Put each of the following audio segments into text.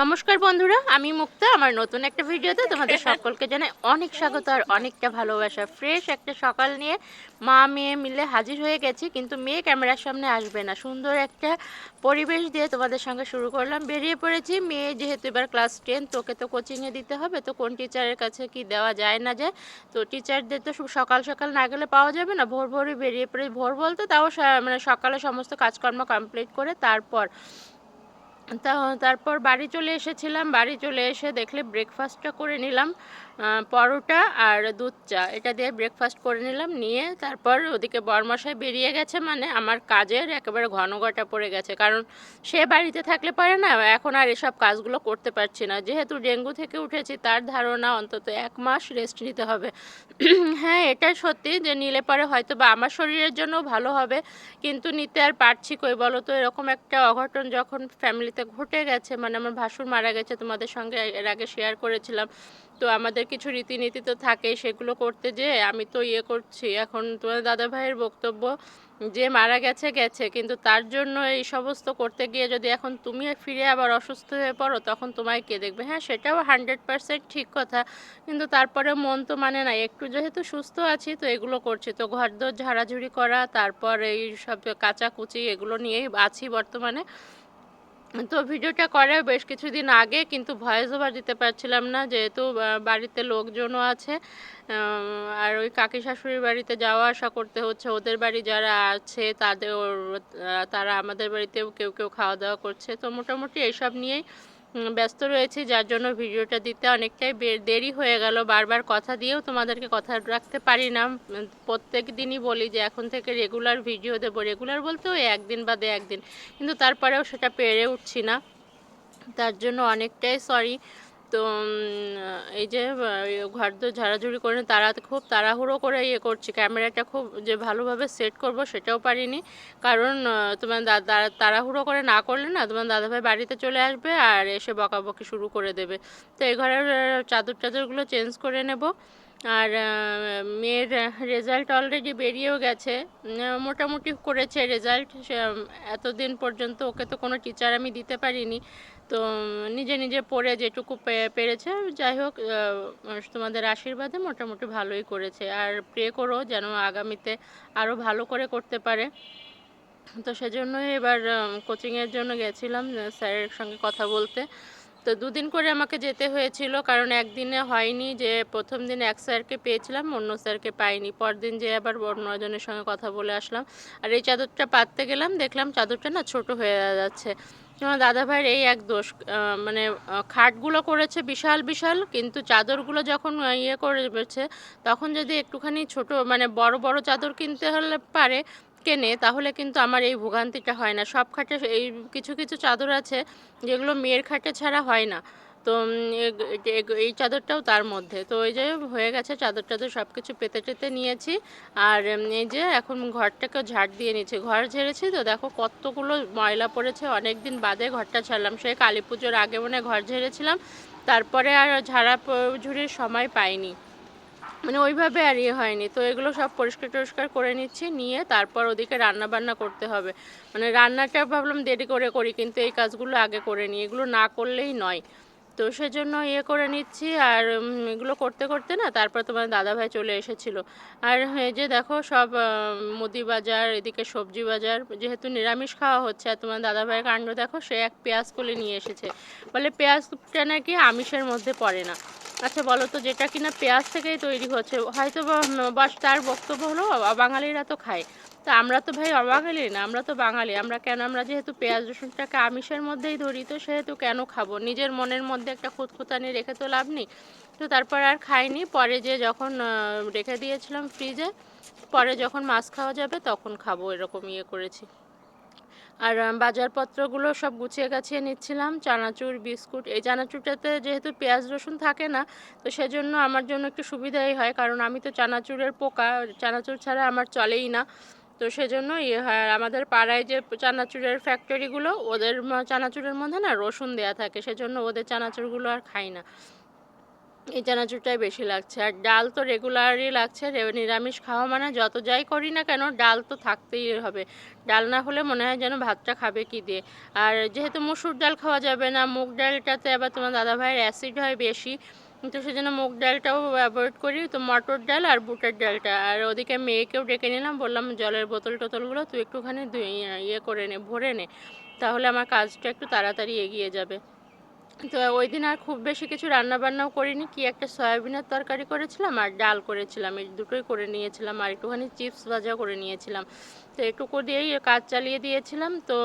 নমস্কার বন্ধুরা, আমি মুক্তা। আমার নতুন একটা ভিডিওতে তোমাদের সকলকে জানাই অনেক স্বাগত আর অনেকটা ভালোবাসা। ফ্রেশ একটা সকাল নিয়ে মা মেয়ে মিলে হাজির হয়ে গেছি, কিন্তু মেয়ে ক্যামেরার সামনে আসবে না। সুন্দর একটা পরিবেশ দিয়ে তোমাদের সঙ্গে শুরু করলাম। বেরিয়ে পড়েছি। মেয়ে যেহেতু এবার ক্লাস 10, তোকে তো কোচিংয়ে দিতে হবে, তো কোন টিচারের কাছে কি দেওয়া যায় না যায়, তো টিচারদের তো সকাল সকাল না গেলে পাওয়া যাবে না। ভোর ভোরই বেরিয়ে পড়ে, ভোর বলতে তাও মানে সকালে সমস্ত কাজকর্ম কমপ্লিট করে তারপর বাড়ি চলে এসেছিলাম। বাড়ি চলে এসে দেখলে ব্রেকফাস্টটা করে নিলাম, পরোটা আর দুধ চা, এটা দিয়ে ব্রেকফাস্ট করে নিলাম। নিয়ে তারপর ওদিকে বরমশাই বেরিয়ে গেছে, মানে আমার কাজের একেবারে ঘনঘটা পড়ে গেছে। কারণ সে বাড়িতে থাকলে পারে না, এখন আর এসব কাজগুলো করতে পারছি না। যেহেতু ডেঙ্গু থেকে উঠেছি, তার ধারণা অন্তত 1 মাস রেস্ট নিতে হবে। হ্যাঁ, এটা সত্যি যে নিলে পরে হয়তো বা আমার শরীরের জন্য ভালো হবে, কিন্তু নিতে আর পারছি কই বলো তো। এরকম একটা অঘটন যখন ফ্যামিলিতে ঘটে গেছে, মানে আমার ভাসুর মারা গেছে, তোমাদের সঙ্গে এর আগে শেয়ার করেছিলাম। তো আমাদের কিছু রীতিনীতি তো থাকেই, সেগুলো করতে যেয়ে আমি তো করছি। এখন তোমার দাদা ভাইয়ের বক্তব্য যে মারা গেছে গেছে, কিন্তু তার জন্য এই সমস্ত করতে গিয়ে যদি এখন তুমি ফিরে আবার অসুস্থ হয়ে পড়ো, তখন তোমায় কে দেখবে? হ্যাঁ, সেটাও 100% ঠিক কথা, কিন্তু তারপরে মন তো মানে না। একটু যেহেতু সুস্থ আছি, তো এগুলো করছি। তো ঘরদোর ঝাড়াঝুড়ি করা, তারপর এই সব কাচাকুচি, এগুলো নিয়েই আছি বর্তমানে। তো ভিডিওটা করার বেশ কিছুদিন আগে, কিন্তু ভয়েস ওভার দিতে পারছিলাম না, যেহেতু বাড়িতে লোকজনও আছে। আর ওই কাকি শাশুড়ির বাড়িতে যাওয়া আসা করতে হচ্ছে। ওদের বাড়ি যারা আছে তারা আমাদের বাড়িতেও কেউ কেউ খাওয়া দাওয়া করছে। তো মোটামুটি এইসব নিয়েই ব্যস্ত রয়েছি, যার জন্য ভিডিওটা দিতে অনেকটাই দেরি হয়ে গেল। বারবার কথা দিয়েও তোমাদেরকে কথা রাখতে পারি না। প্রত্যেক দিনই বলি যে এখন থেকে রেগুলার ভিডিও দেবো। রেগুলার বলতে ওই একদিন বাদে একদিন, কিন্তু তারপরেও সেটা পেরে উঠছি না। তার জন্য অনেকটাই সরি। তো এই যে ঘরদোর ঝাড়াঝুড়ি করে খুব তাড়াহুড়ো করে করছি। ক্যামেরাটা খুব যে ভালোভাবে সেট করব সেটাও পারিনি, কারণ তোমার তাড়াহুড়ো করে না করলে না, তোমার দাদাভাই বাড়িতে চলে আসবে আর এসে বকাবকি শুরু করে দেবে। তো এই ঘরের চাদরগুলো চেঞ্জ করে নেব। আর মেয়ের রেজাল্ট অলরেডি বেরিয়েও গেছে। মোটামুটি করেছে রেজাল্ট। এতদিন পর্যন্ত ওকে তো কোনো টিচার আমি দিতে পারিনি, তো নিজে নিজে পড়ে যেটুকু পেরেছে। যাই হোক, তোমাদের আশীর্বাদে মোটামুটি ভালোই করেছে। আর প্রে করো যেন আগামীতে আরও ভালো করে করতে পারে। তো সেজন্যই এবার কোচিংয়ের জন্য গেছিলাম স্যারের সঙ্গে কথা বলতে। তো 2 দিন করে আমাকে যেতে হয়েছিল, কারণ একদিনে হয়নি। যে প্রথম দিন এক স্যারকে পেয়েছিলাম, অন্য স্যারকে পাইনি। পরদিন যে আবার অন্যজনের সঙ্গে কথা বলে আসলাম। আর এই চাদরটা পাততে গেলাম, দেখলাম চাদরটা না ছোট হয়ে যাচ্ছে। আমার দাদাভাইয়ের এই এক দোষ, মানে খাটগুলো করেছে বিশাল বিশাল, কিন্তু চাদরগুলো যখন করেছে, তখন যদি একটুখানি ছোট মানে বড় বড় চাদর কিনতে হলে কেনে, তাহলে কিন্তু আমার এই ভোগান্তিটা হয় না। সব খাটে এই কিছু কিছু চাদর আছে যেগুলো মেয়ের খাটে ছাড়া হয় না। তো এই চাদরটাও তার মধ্যে। তো এই যে হয়ে গেছে, চাদর সব কিছু পেতে টেতে নিয়েছি। আর এই যে এখন ঘরটাকেও ঝাড় দিয়ে নিচ্ছি। ঘর ঝেড়েছি তো দেখো কতগুলো ময়লা পড়েছে। অনেক দিন বাদে ঘরটা ছাড়লাম, সেই কালী পুজোর আগে মনে ঘর ঝেড়েছিলাম, তারপরে আর ঝুড়ির সময় পাইনি, মানে ওইভাবে আর হয়নি। তো এগুলো সব পরিষ্কার টরিষ্কার করে নিচ্ছি, নিয়ে তারপর ওদিকে রান্না বান্না করতে হবে। মানে রান্নাটা ভাবলাম দেরি করে করি, কিন্তু এই কাজগুলো আগে করে নিই, এগুলো না করলেই নয়। তো সেজন্য করে নিচ্ছি। আর এগুলো করতে করতে না, তারপর তোমার দাদাভাই চলে এসেছিলো। আর এই যে দেখো সব মুদি বাজার, এদিকে সবজি বাজার, যেহেতু নিরামিষ খাওয়া হচ্ছে। আর তোমার দাদাভাইয়ের কাণ্ড দেখো, সে এক পেঁয়াজ কলি নিয়ে এসেছে, বলে পেঁয়াজটা নাকি আমিষের মধ্যে পড়ে না। আচ্ছা বলো তো, যেটা কিনা পেঁয়াজ থেকেই তৈরি হচ্ছে, হয়তো বাস তার বক্তব্য হলো বাঙালিরা তো খায়। তা আমরা তো ভাই অবাঙালি না, আমরা তো বাঙালি। আমরা যেহেতু পেঁয়াজ রসুনটাকে আমিষের মধ্যেই ধরি, তো সেহেতু কেন খাবো? নিজের মনের মধ্যে একটা খুঁতখুঁতানি রেখে তো লাভ নেই। তো তারপর আর খাইনি। পরে যে যখন রেখে দিয়েছিলাম ফ্রিজে, পরে যখন মাছ খাওয়া যাবে তখন খাবো, এরকম করেছি। আর বাজারপত্রগুলো সব গুছিয়ে গাছিয়ে নিচ্ছিলাম। চানাচুর, বিস্কুট। এই চানাচুরটাতে যেহেতু পেঁয়াজ রসুন থাকে না, তো সেজন্য আমার জন্য একটু সুবিধাই হয়, কারণ আমি তো চানাচুরের পোকা, চানাচুর ছাড়া আমার চলেই না। তো সেজন্য হয়। আর আমাদের পাড়ায় যে চানাচুরের ফ্যাক্টরিগুলো, ওদের চানাচুরের মধ্যে না রসুন দেয়া থাকে, সেজন্য ওদের চানাচুরগুলো আর খাই না। এই চানাচুরটাই বেশি লাগছে। আর ডাল তো রেগুলারই লাগছে। নিরামিষ খাওয়া মানে যত যাই করি না কেন ডাল তো থাকতেই হবে। ডাল না হলে মনে হয় যেন ভাতটা খাবে কি দিয়ে। আর যেহেতু মসুর ডাল খাওয়া যাবে না, মুগ ডালটাতে আবার তোমার দাদাভাইয়ের অ্যাসিড হয় বেশি। তো সেজন্য মুগ ডালটাও অ্যাভয়েড করি। তো মটর ডাল আর বুটের ডালটা। আর ওদিকে মেয়েকেও ডেকে নিলাম, বললাম জলের বোতল-টোতলগুলো তুই একটুখানি ইয়ে করে নে, ভরে নে। তাহলে আমার কাজটা একটু তাড়াতাড়ি এগিয়ে যাবে। তো ওই দিন আর খুব বেশি কিছু রান্নাবান্নাও করিনি। কি একটা সয়াবিনের তরকারি করেছিলাম আর ডাল করেছিলাম, এই দুটোই করে নিয়েছিলাম। আর একটুখানি চিপস ভাজা করে নিয়েছিলাম। তো এটুকু দিয়েই কাজ চালিয়ে দিয়েছিলাম। তো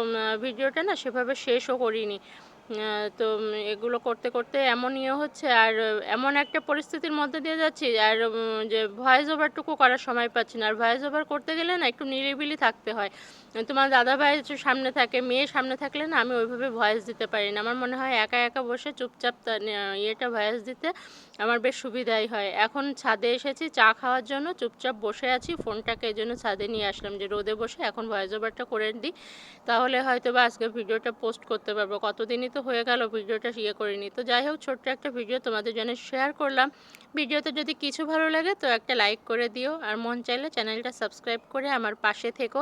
ভিডিওটা না সেভাবে শেষও করিনি। তো এগুলো করতে করতে এমন ইয়ে হচ্ছে, আর এমন একটা পরিস্থিতির মধ্যে দিয়ে যাচ্ছি, আর যে ভয়েস ওভারটুকু করার সময় পাচ্ছি না। আর ভয়েস ওভার করতে গেলে না একটু নিরিবিলি থাকতে হয়। তোমার দাদাভাই সামনে থাকে, মেয়ে সামনে থাকলে না আমি ওইভাবে ভয়েস দিতে পারি না। আমার মনে হয় একা একা বসে চুপচাপ ইয়েটা ভয়েস দিতে আমার বেশ সুবিধাই হয়। এখন ছাদে এসেছি চা খাওয়ার জন্য, চুপচাপ বসে আছি, ফোনটাকে এই জন্য ছাদে নিয়ে আসলাম যে রোদে বসে এখন ভয়েস ওভারটা করে দিই, তাহলে হয়তো বা আজকে ভিডিওটা পোস্ট করতে পারবো। কতদিনই তো হয়ে গেল ভিডিওটা ইয়ে করিনি। তো যাই হোক, ছোট্ট একটা ভিডিও তোমাদের জন্য শেয়ার করলাম। ভিডিওতে যদি কিছু ভালো লাগে তো একটা লাইক করে দিও, আর মন চাইলে চ্যানেলটা সাবস্ক্রাইব করে আমার পাশে থেকো।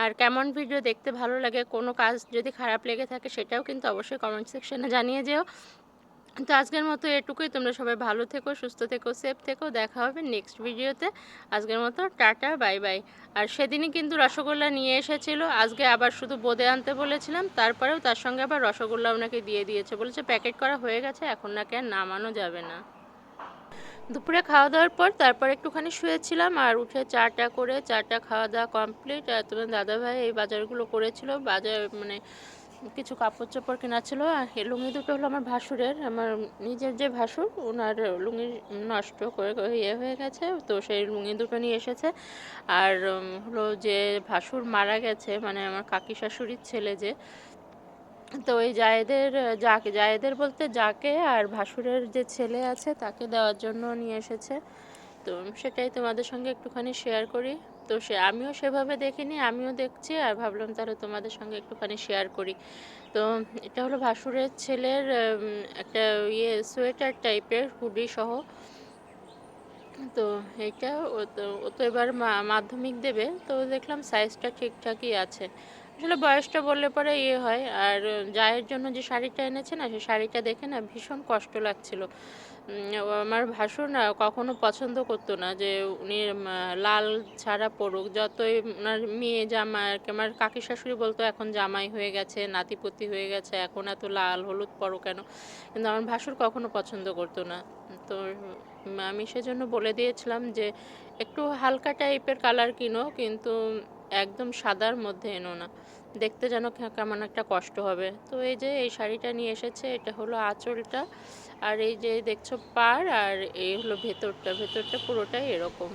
আর কেমন ভিডিও দেখতে ভালো লাগে, কোনো কাজ যদি খারাপ লেগে থাকে সেটাও কিন্তু অবশ্যই কমেন্ট সেকশনে জানিয়ে যেও। তো আজকের মতো এটুকুই। তোমরা সবাই ভালো থেকো, সুস্থ থেকো, সেফ থেকো। দেখা হবে নেক্সট ভিডিওতে। আজকের মতো টাটা, বাই বাই। আর সেদিনই কিন্তু রসগোল্লা নিয়ে এসেছিল, আজকে আবার শুধু বোঁদে আনতে বলেছিলাম, তারপরেও তার সঙ্গে আবার রসগোল্লা ওনাকে দিয়ে দিয়েছে, বলেছে প্যাকেট করা হয়ে গেছে, এখন নাকি আর নামানো যাবে না। দুপুরে খাওয়া দাওয়ার পর তারপর একটুখানি শুয়েছিলাম, আর উঠে চাটা খাওয়া দাওয়া কমপ্লিট। আর তোমার দাদাভাই এই বাজারগুলো করেছিল, বাজার মানে কিছু কাপড় চোপড় কেনা ছিল। আর লুঙ্গি দুটো হলো আমার ভাসুরের, আমার নিজের যে ভাসুর, ওনার লুঙ্গি নষ্ট করে ইয়ে হয়ে গেছে, তো সেই লুঙ্গি দুটো নিয়ে এসেছে। আর হলো যে ভাসুর মারা গেছে, মানে আমার কাকি শাশুড়ির ছেলে যে, তো ওই জায়েদের বলতে যাকে আর ভাসুরের যে ছেলে আছে তাকে দেওয়ার জন্য নিয়ে এসেছে। তো সেটাই তোমাদের সঙ্গে একটুখানি শেয়ার করি। তো আমিও সেভাবে দেখিনি, আমিও দেখছি, আর ভাবলাম তাহলে তোমাদের সঙ্গে একটুখানি শেয়ার করি। তো এটা হলো ভাসুরের ছেলের একটা সোয়েটার টাইপের হুডি সহ। তো এইটা ও তো এবার মাধ্যমিক দেবে, তো দেখলাম সাইজটা ঠিকঠাকই আছে। আসলে বয়সটা বললে পরে হয়। আর জায়ের জন্য যে শাড়িটা এনেছে না, সেই শাড়িটা দেখে না ভীষণ কষ্ট লাগছিল। আমার ভাসুর না কখনো পছন্দ করতো না যে উনি লাল ছাড়া পরুক, যতই ওনার মেয়ে জামাই আর কি, আমার কাকি শাশুড়ি বলতো এখন জামাই হয়ে গেছে, নাতিপুতি হয়ে গেছে, এখন এত লাল হলুদ পরো কেন, কিন্তু আমার ভাসুর কখনো পছন্দ করতো না। তো আমি সেজন্য বলে দিয়েছিলাম যে একটু হালকা টাইপের কালার কিনো, কিন্তু একদম সাদার মধ্যে এনো না, দেখতে যেন কেমন একটা কষ্ট হবে। তো এই যে এই শাড়িটা নিয়ে এসেছে, এটা হলো আঁচলটা, আর এই যে দেখছো পাড়, আর এই হলো ভেতরটা পুরোটাই এরকম।